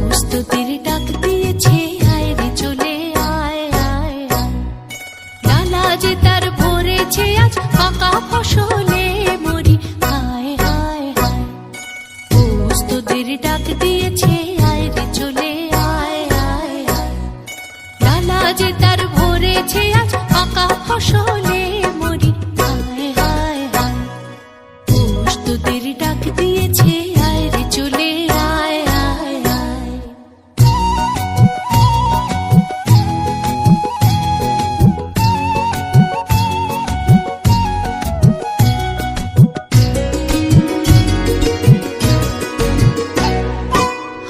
প্রস্তুতির ডাক দিয়েছে, আয় রে চলে আয় আয় আয়। ডালা যে তার ভরেছে আজ পাকা ফসলে মরি, হায় হায় হায়। প্রস্তুতির ডাক দিয়েছে, আয় রে চলে আয় আয় আয়। ডালা যে তার ভরেছে আজ পাকা ফসলে মরি, হায় হায় হায়। প্রস্তুতির ডাক দিয়েছে, আয় রে চলে আয় আয় আয়।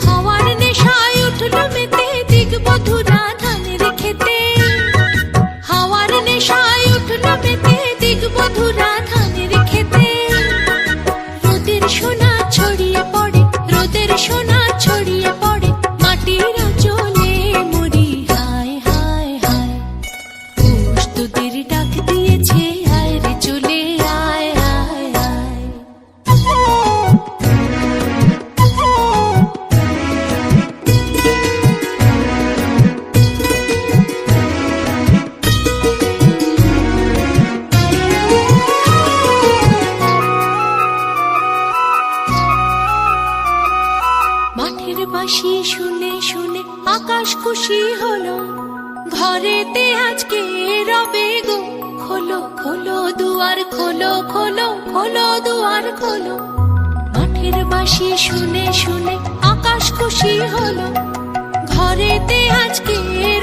হাওয়ার নেশায় উঠল মেতে দিগবধূরা ধানের খেতে। হাওয়ার নেশায় উঠল মেতে দিগবধূরা ধানের খেতে। রোদের সোনা ছড়িয়ে পড়ে, রোদের সোনা ছড়িয়ে পড়ে মাটির আঁচলে মরি, হায় হায় হায়। প্রস্তুতির ডাক দিয়েছে, আয় রে চলে আয় আয় আয়। মাঠের বাঁশি শুনে শুনে আকাশ খুশি হলো, ঘরেতে আজকে রবে গো। খোলো খোলো দুয়ার খোলো, খোলো খোলো দুয়ার খোলো। মাঠের বাঁশি শুনে শুনে আকাশ খুশি হলো, ঘরেতে আজকে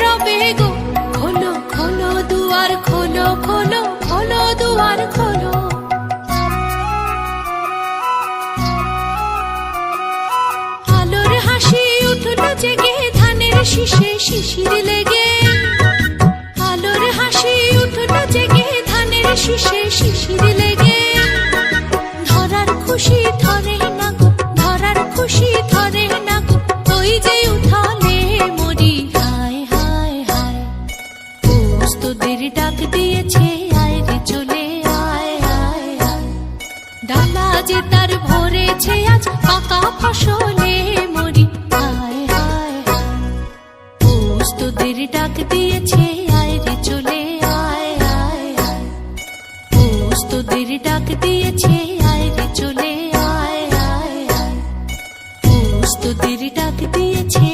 রবে গো। খোলো খোলো দুয়ার খোলো, খোলো খোলো দুয়ার খোলো। আলোর হাসি উঠল জেগে ধানের শীষে শিশির লেগে। আলোর হাসি উঠল জেগে ধানের শীষে শিশির লেগে। ধরার খুশি ধরে না গো, ধরার খুশি ধরে না গো, ওই যে উঠালে মরি, হায় হায় হায়। প্রস্তুতির ডাক দিয়েছে, আয় রে চলে আয় আয় আয়। ডালা যে তার ভরেছে আজ পাকা ফসলে মরি, হায় হায় হায়। প্রস্তুতির ডাক দিয়েছে, আয় রে চলে আয় আয় আয়। প্রস্তুতির ডাক দিয়েছে, আয় রে চলে আয় আয় আয়। প্রস্তুতির ডাক দিয়েছে।